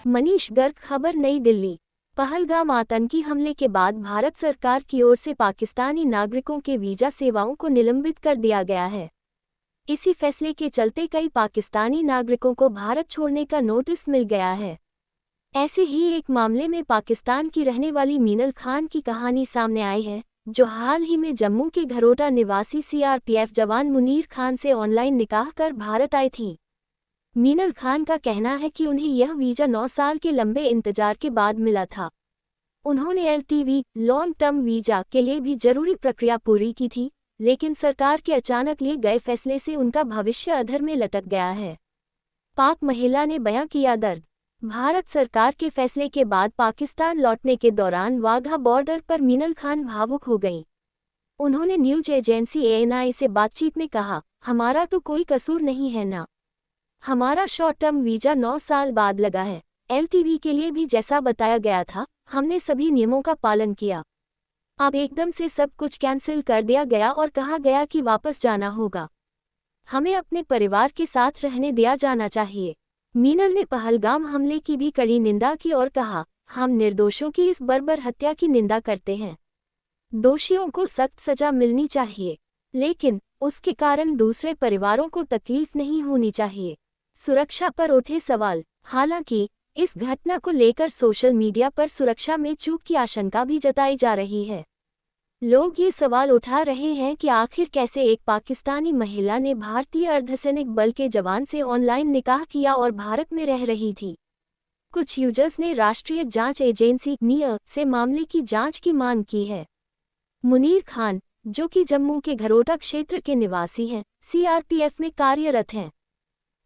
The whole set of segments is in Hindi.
मनीष गर्ग। खबर नई दिल्ली। पहलगाम आतंकी हमले के बाद भारत सरकार की ओर से पाकिस्तानी नागरिकों के वीजा सेवाओं को निलंबित कर दिया गया है। इसी फैसले के चलते कई पाकिस्तानी नागरिकों को भारत छोड़ने का नोटिस मिल गया है। ऐसे ही एक मामले में पाकिस्तान की रहने वाली मीनल खान की कहानी सामने आई है, जो हाल ही में जम्मू के घरोटा निवासी सीआरपीएफ जवान मुनीर खान से ऑनलाइन निकाह कर भारत आई थीं। मीनल खान का कहना है कि उन्हें यह वीजा 9 साल के लंबे इंतजार के बाद मिला था। उन्होंने एलटीवी लॉन्ग टर्म वीजा के लिए भी जरूरी प्रक्रिया पूरी की थी, लेकिन सरकार के अचानक लिए गए फैसले से उनका भविष्य अधर में लटक गया है। पाक महिला ने बयां किया दर्द। भारत सरकार के फैसले के बाद पाकिस्तान लौटने के दौरान वाघा बॉर्डर पर मीनल खान भावुक हो गईं। उन्होंने न्यूज एजेंसी एएनआई से बातचीत में कहा, हमारा तो कोई कसूर नहीं है ना। हमारा शॉर्ट टर्म वीजा 9 साल बाद लगा है। एलटीवी के लिए भी जैसा बताया गया था, हमने सभी नियमों का पालन किया। अब एकदम से सब कुछ कैंसिल कर दिया गया और कहा गया कि वापस जाना होगा। हमें अपने परिवार के साथ रहने दिया जाना चाहिए। मीनल ने पहलगाम हमले की भी कड़ी निंदा की और कहा, हम निर्दोषों की इस बर्बर हत्या की निंदा करते हैं। दोषियों को सख्त सजा मिलनी चाहिए, लेकिन उसके कारण दूसरे परिवारों को तकलीफ नहीं होनी चाहिए। सुरक्षा पर उठे सवाल। हालांकि इस घटना को लेकर सोशल मीडिया पर सुरक्षा में चूक की आशंका भी जताई जा रही है। लोग ये सवाल उठा रहे हैं कि आखिर कैसे एक पाकिस्तानी महिला ने भारतीय अर्धसैनिक बल के जवान से ऑनलाइन निकाह किया और भारत में रह रही थी। कुछ यूजर्स ने राष्ट्रीय जांच एजेंसी (NIA) से मामले की जांच की मांग की है। मुनीर खान, जो कि जम्मू के घरोटा क्षेत्र के निवासी हैं, सीआरपीएफ में कार्यरत हैं।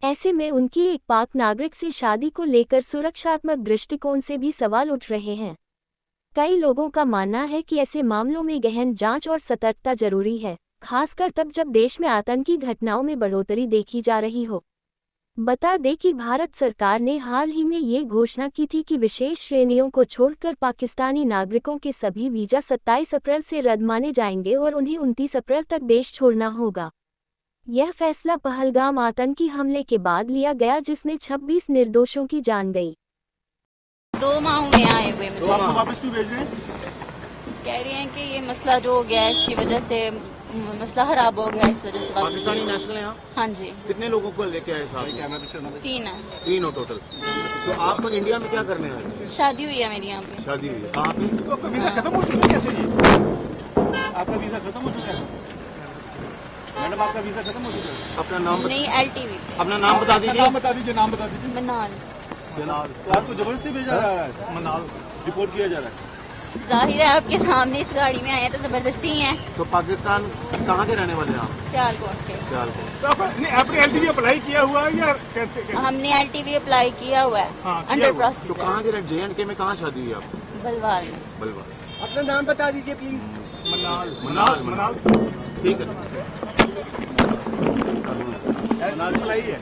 ऐसे में उनकी एक पाक नागरिक से शादी को लेकर सुरक्षात्मक दृष्टिकोण से भी सवाल उठ रहे हैं। कई लोगों का मानना है कि ऐसे मामलों में गहन जांच और सतर्कता जरूरी है, खासकर तब जब देश में आतंकी घटनाओं में बढ़ोतरी देखी जा रही हो। बता दें कि भारत सरकार ने हाल ही में ये घोषणा की थी कि विशेष श्रेणियों को छोड़कर पाकिस्तानी नागरिकों के सभी वीजा 27 अप्रैल से रद्द माने जाएंगे और उन्हें 29 अप्रैल तक देश छोड़ना होगा। यह फैसला पहलगाम आतंकी हमले के बाद लिया गया, जिसमें 26 निर्दोषों की जान गई। 2 माह में आए हुए मुझे। तो आप वापस क्यों भेज रहे हैं? कह रही हैं कि ये मसला जो हो गया है इसकी वजह से मसला खराब हो गया, इस वजह से वापस पाकिस्तानी भेज। नेशनल हैं आप? हाँ जी। कितने लोगों को लेके आए साथ? 3 है। 3 हो टोटल। तो आप इंडिया में क्या करने आए थे? शादी हुई है मेरी यहाँ पे। शादी हुई है कहाँ पे? तो आपका वीजा खत्म हो चुका है कैसे जी? आपका वीजा खत्म हो चुका है मैडम, आपका वीजा खत्म हो चुका है। अपना नाम नहीं, एलटीवी। अपना नाम बता दीजिए। नाम बता दीजिए, नाम बता दीजिए। मनाल। जनाल। तो आपको जबरदस्ती भेजा जा रहा है, मनाल रिपोर्ट किया जा रहा है। जाहिर है आपके सामने इस गाड़ी में आए हैं तो जबरदस्ती ही है। तो पाकिस्तान कहाँ के रहने वाले हैं आप? सियालकोट के। सियालकोट। तो आपने एलटीवी अप्लाई किया हुआ है या कैसे? हमने एलटीवी अप्लाई किया हुआ है, हाँ, किया अंडर हुआ। प्रोसेस तो है, कहाँ के JNK में कहाँ शादी हुई आपकी? बलवाल में। बलवा। अपना नाम बता दीजिए प्लीज। मनाल। मनाल। मनाल। ठीक है। मनाल अप्लाई है।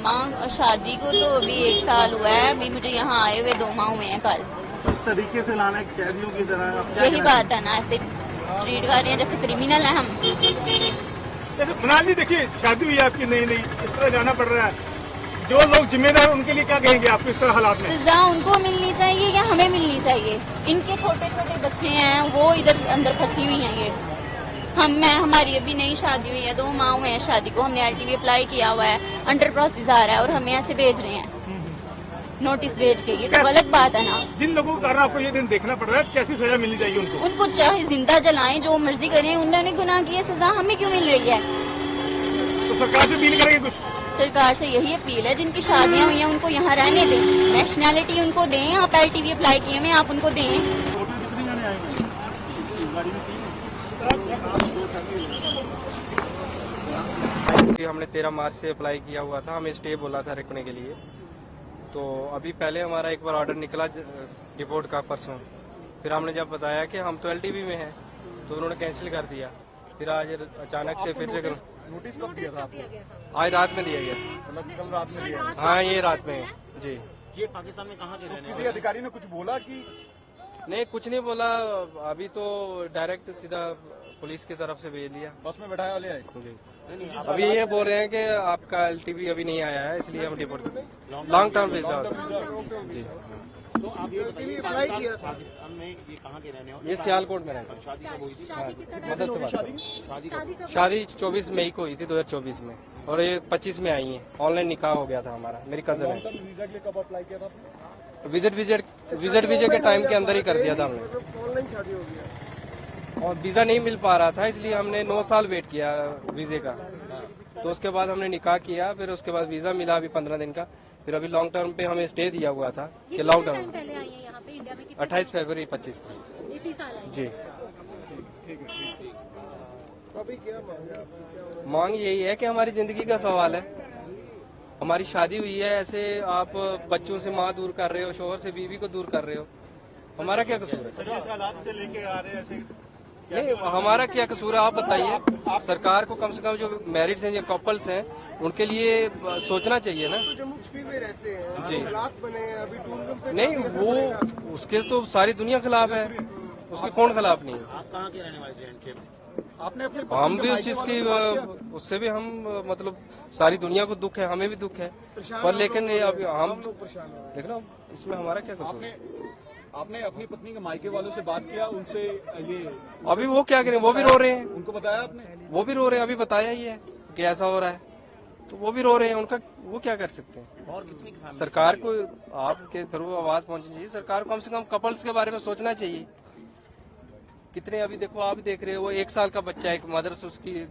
माँ शादी को तो अभी 1 साल हुआ है, अभी मुझे यहाँ आए हुए 2 माह हुए हैं कल। इस तरीके से लाना है कैदियों की तरह, आप क्या यही कहना बात है ना, ऐसे ट्रीट कर रहे हैं जैसे क्रिमिनल है हम। चाहते हैं? मनाल जी देखिए, शादी हुई है आपकी, नहीं इस तरह जाना पड़ रहा है। जो लोग जिम्मेदार उनके लिए क्या कहेंगे आप इस तरह हालात में? सजा उनको मिलनी चाहिए या हमें मिलनी चाहिए? इनके छोटे छोटे बच्चे हैं, वो इधर अंदर फंसी हुई हैं। ये हमारी अभी नई शादी हुई है, 2 माह हुए हैं शादी को। हमने एलटीवी अप्लाई किया हुआ है, अंडर प्रोसेस आ रहा है और हमें ऐसे भेज रहे हैं नोटिस भेज के। ये तो गलत बात है ना। जिन लोगों के कारण आपको ये दिन देखना पड़ रहा है, कैसी सजा मिलनी चाहिए उनको? उनको चाहे जिंदा जलाएं, जो मर्जी करें, उन्होंने गुनाह किया, सजा हमें क्यों मिल रही है? तो सरकार से अपील करेंगे कुछ? सरकार से यही अपील है, जिनकी शादियां हुई हैं उनको यहाँ रहने दें, नेशनैलिटी उनको दें। आप एलटीवी अप्लाई किए हुए आप उनको दें। कितने जाने आए हैं गाड़ी में? हमने 13 मार्च से अप्लाई किया हुआ था, हमें स्टे बोला था रखने के लिए। तो अभी पहले हमारा एक बार ऑर्डर निकला डिपोर्ट का परसों, फिर हमने जब बताया कि हम तो एलटीवी में हैं तो उन्होंने कैंसिल कर दिया। फिर आज अचानक से फिर से नोटिस कब दिया था आपको? आज रात में दिया गया। मतलब कल रात में दिया? हाँ, ये रात में जी। ये पाकिस्तान में कहाँ के रहने किसी वाले? अधिकारी ने कुछ बोला कि? नहीं, कुछ नहीं बोला। अभी तो डायरेक्ट सीधा पुलिस की तरफ से भेज दिया। बस में बैठाया वाले आए। जी। अभी ये बोल रहे हैं कि आपका LTV अभी नहीं आया है, इसलिए हम डिपोर्ट लॉन्ग टर्म वीजा। जी। तो आप ये बताइए, पाकिस्तान में ये कहाँ के रहने वाले? ये सियालकोट में रहता है। शादी कब हुई थी? मदद से बात करें। शादी कब? शादी 24 मई को हुई थी 2024 में, और ये 25 में आई है। ऑनलाइन निकाह हो गया था हमारा, मेरी कजन है। वीजा के लिए कब अप्लाई किया था आपने? विजिट वीजे के टाइम के अंदर ही कर दिया था हमने। ऑनलाइन शादी हो गया। और वीजा नहीं मिल पा रहा था, इसलिए हमने 9 साल वेट किया वीजे का। तो उसके बाद हमने निकाह किया, फिर उसके बाद वीजा मिला अभी 15 दिन का। फिर अभी लॉन्ग टर्म पे हमें स्टे दिया हुआ था कि लॉन्ग टर्म। पहले आई है यहाँ पे इंडिया में कितने 28 फरवरी 25 को। इसी साल आई जी। अभी क्या मांग? मांग यही है कि हमारी जिंदगी का सवाल है। हमारी शादी हुई है, ऐसे आप बच्चों से माँ दूर कर रहे हो, शोहर से बीवी को दूर कर रहे हो। हमारा क्या कसूर है? जिस हालात से लेके आ रहे हैं ऐसे नहीं, हमारा क्या कसूर है आप बताइए। सरकार को कम से कम जो मैरिड्स हैं, जो कपल्स हैं, उनके लिए सोचना चाहिए ना। जम्मू कश्मीर में रहते हैं, जी। हालात बने हैं अभी टूरिज्म पे। नहीं, वो उसके तो सारी दुनिया खिलाफ है, उसके कौन खिलाफ नहीं है? आप कहाँ के रहने वाले J&K में? आपने अपने हम भी उस चीज की उससे भी हम मतलब सारी दुनिया को दुख है, हमें भी दुख है, पर लेकिन ये अभी हम देख लो इसमें हमारा क्या कसूर है? आपने अपनी पत्नी के मायके वालों से बात किया, उनसे ये अभी वो क्या करें, वो भी रो रहे हैं। उनको बताया आपने? वो भी रो रहे हैं, अभी बताया ही है कि ऐसा हो रहा है, तो वो भी रो रहे हैं। उनका वो क्या कर सकते हैं? और कितनी family सरकार को आपके थ्रू आवाज पहुंचनी चाहिए। सरकार को कम से कम कपल्स के बारे में सोचना चाहिए। कितने अभी देखो, आप देख रहे हो, वो 1 साल का बच्चा है, एक मदर से उसकी